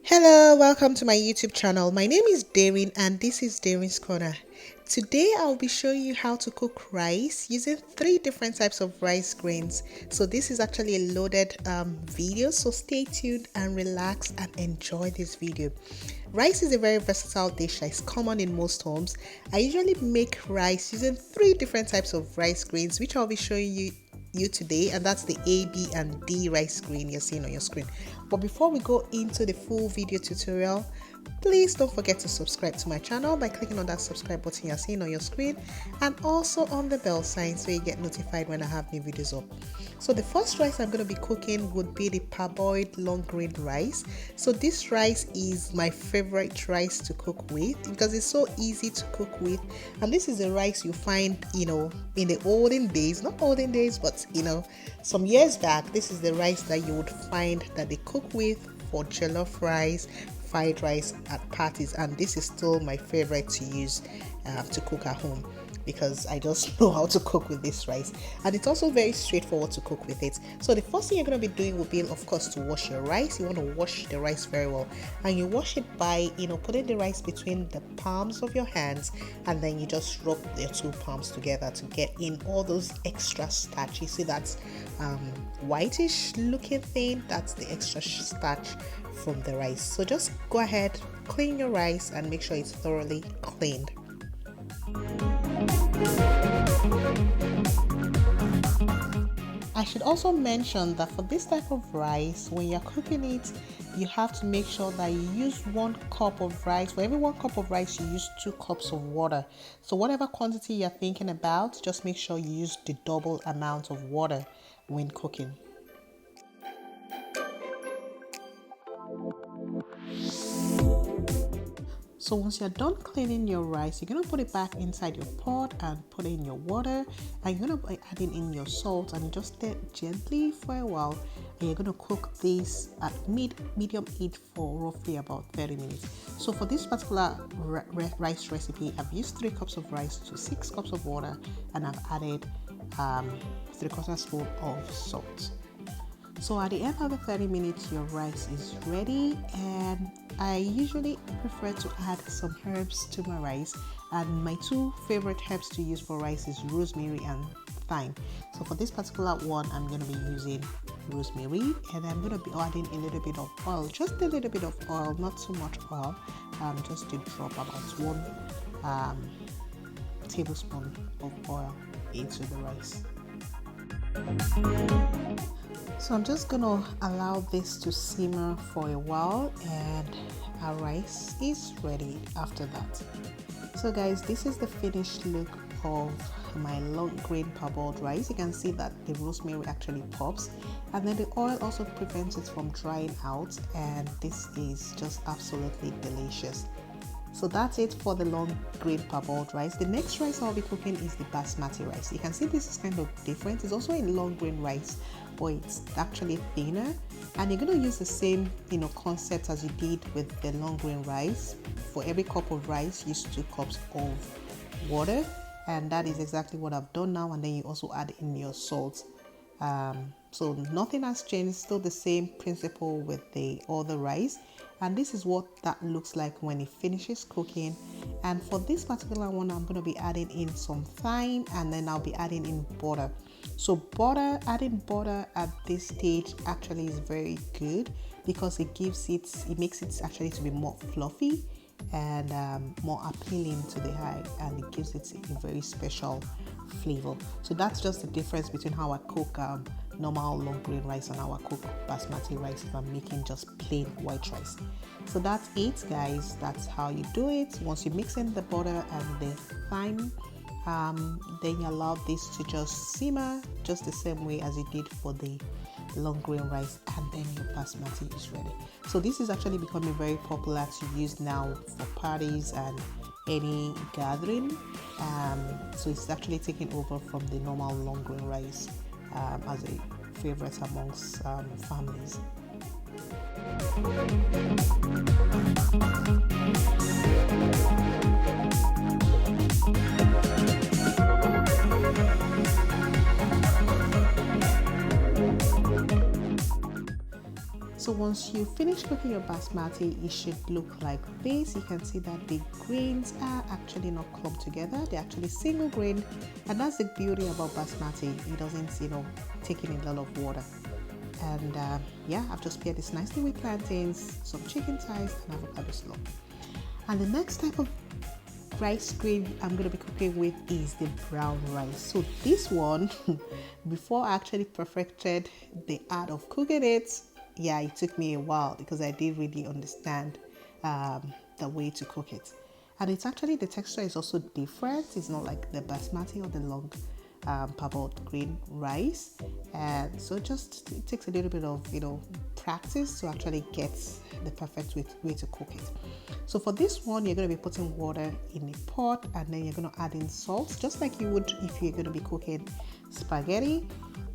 Hello, welcome to my YouTube channel. My name is Darin and this is Darin's Corner. Today I'll be showing you how to cook rice using 3 different types of rice grains. So this is actually a loaded video, so stay tuned and relax and enjoy this video. Rice is a very versatile dish that is common in most homes. I usually make rice using 3 different types of rice grains, which I'll be showing you today, and that's the A, B and D rice grain you're seeing on your screen. But before we go into the full video tutorial, please don't forget to subscribe to my channel by clicking on that subscribe button you're seeing on your screen, and also on the bell sign so you get notified when I have new videos up. So the first rice I'm going to be cooking would be the parboiled long grain rice. So this rice is my favorite rice to cook with because it's so easy to cook with, and this is a rice you find in the olden days, not olden days, but some years back. This is the rice that you would find that they cook with for jollof rice, fried rice at parties, and this is still my favorite to use to cook at home because I just know how to cook with this rice, and it's also very straightforward to cook with it. So the first thing you're going to be doing will be, of course, to wash your rice. You want to wash the rice very well, and you wash it by putting the rice between the palms of your hands, and then you just rub your 2 palms together to get in all those extra starch. You see that whitish looking thing? That's the extra starch from the rice. So just go ahead, clean your rice and make sure it's thoroughly cleaned. I should also mention that for this type of rice, when you're cooking it, you have to make sure that you use 1 cup of rice. For every 1 cup of rice, you use 2 cups of water. So whatever quantity you're thinking about, just make sure you use the double amount of water when cooking. So once you're done cleaning your rice, you're going to put it back inside your pot and put in your water, and you're going to be adding in your salt, and you just stir gently for a while, and you're going to cook this at medium heat for roughly about 30 minutes. So for this particular rice recipe, I've used 3 cups of rice to 6 cups of water, and I've added 3/4 spoon of salt. So at the end of the 30 minutes, your rice is ready, and I usually prefer to add some herbs to my rice, and my 2 favorite herbs to use for rice is rosemary and thyme. So for this particular one, I'm going to be using rosemary, and I'm going to be adding a little bit of oil, just a little bit of oil, not too much oil, just to drop about 1 tablespoon of oil into the rice. So I'm just gonna allow this to simmer for a while, and our rice is ready after that. So guys, this is the finished look of my long grain parboiled rice. You can see that the rosemary actually pops, and then the oil also prevents it from drying out, and this is just absolutely delicious. So that's it for the long grain parboiled rice. The next rice I'll be cooking is the basmati rice. You can see this is kind of different. It's also a long grain rice, but it's actually thinner, and you're going to use the same concept as you did with the long grain rice. For every cup of rice, use 2 cups of water, and that is exactly what I've done now. And then you also add in your salt. So nothing has changed, still the same principle with the other rice, and this is what that looks like when it finishes cooking. And for this particular one, I'm going to be adding in some thyme, and then I'll be adding in butter. So adding butter at this stage actually is very good because it makes it actually to be more fluffy and more appealing to the eye, and it gives it a very special flavor. So that's just the difference between how I cook normal long grain rice and how I cook basmati rice if I'm making just plain white rice. So that's it, guys. That's how you do it. Once you mix in the butter and the thyme, then you allow this to just simmer just the same way as you did for the long grain rice, and then your basmati is ready. So this is actually becoming very popular to use now for parties and any gathering. So it's actually taking over from the normal long grain rice as a favorite amongst families. So once you finish cooking your basmati, it should look like this. You can see that the grains are actually not clumped together, they're actually single grain, and that's the beauty about basmati. It doesn't, take in a lot of water. And yeah, I've just paired this nicely with plantains, some chicken thighs, and avocado slaw. And the next type of rice grain I'm going to be cooking with is the brown rice. So this one, before I actually perfected the art of cooking it, yeah, it took me a while because I didn't really understand the way to cook it. And it's actually, the texture is also different. It's not like the basmati or the long parboiled grain rice, and so just it takes a little bit of practice to actually get the perfect way to cook it. So for this one, you're going to be putting water in a pot, and then you're going to add in salt just like you would if you're going to be cooking spaghetti,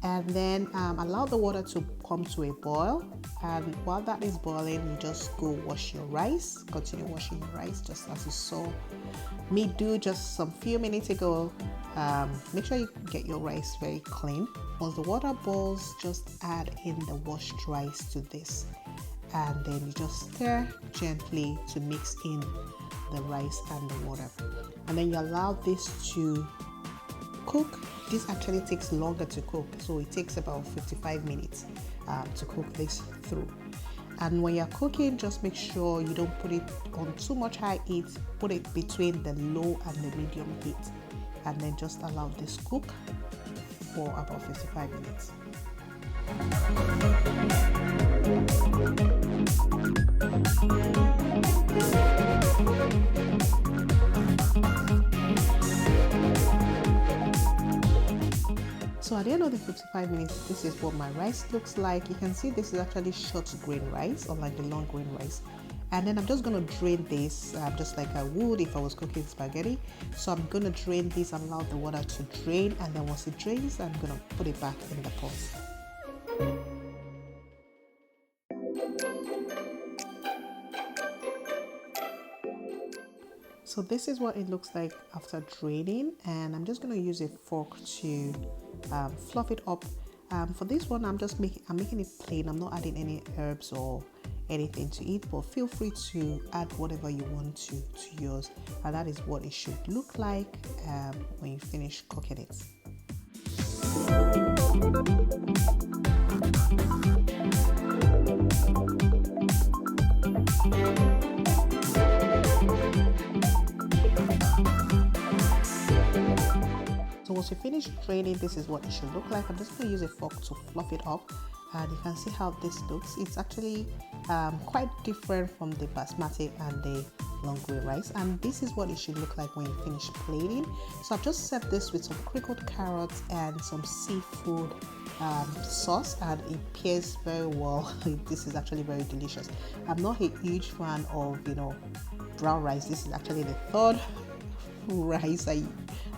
and then allow the water to come to a boil. And while that is boiling, you just go wash your rice. Continue washing your rice just as you saw me do just some few minutes ago. Make sure you get your rice very clean. Once the water boils, just add in the washed rice to this, and then you just stir gently to mix in the rice and the water, and then you allow this to cook. This actually takes longer to cook, so it takes about 55 minutes to cook this through. And when you're cooking, just make sure you don't put it on too much high heat. Put it between the low and the medium heat, and then just allow this cook for about 55 minutes. So at the end of the 55 minutes, this is what my rice looks like. You can see this is actually short grain rice, unlike the long grain rice. And then I'm just going to drain this just like I would if I was cooking spaghetti. So I'm going to drain this and allow the water to drain, and then once it drains, I'm going to put it back in the pot. So this is what it looks like after draining, and I'm just going to use a fork to fluff it up. For this one, I'm making it plain. I'm not adding any herbs or anything to it, but feel free to add whatever you want to yours, and that is what it should look like when you finish cooking it. So once you finish draining, this is what it should look like. I'm just going to use a fork to fluff it up, and you can see how this looks. It's actually quite different from the basmati and the long grain rice, and this is what it should look like when you finish plating. So I've just served this with some pickled carrots and some seafood sauce, and it pairs very well. This is actually very delicious. I'm not a huge fan of brown rice. This is actually the third rice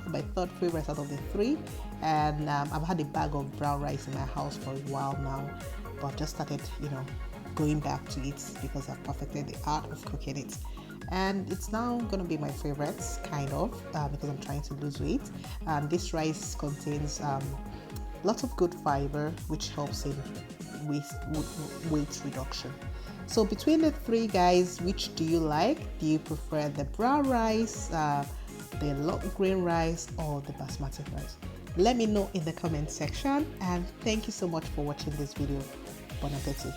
my third favorite out of the three, and I've had a bag of brown rice in my house for a while now, but I've just started going back to it because I've perfected the art of cooking it, and it's now going to be my favorite because I'm trying to lose weight. And this rice contains lots of good fiber, which helps in weight reduction. So between the three, guys, which do you like? Do you prefer the brown rice, the long grain rice, or the basmati rice? Let me know in the comment section, and thank you so much for watching this video. Bon appetit.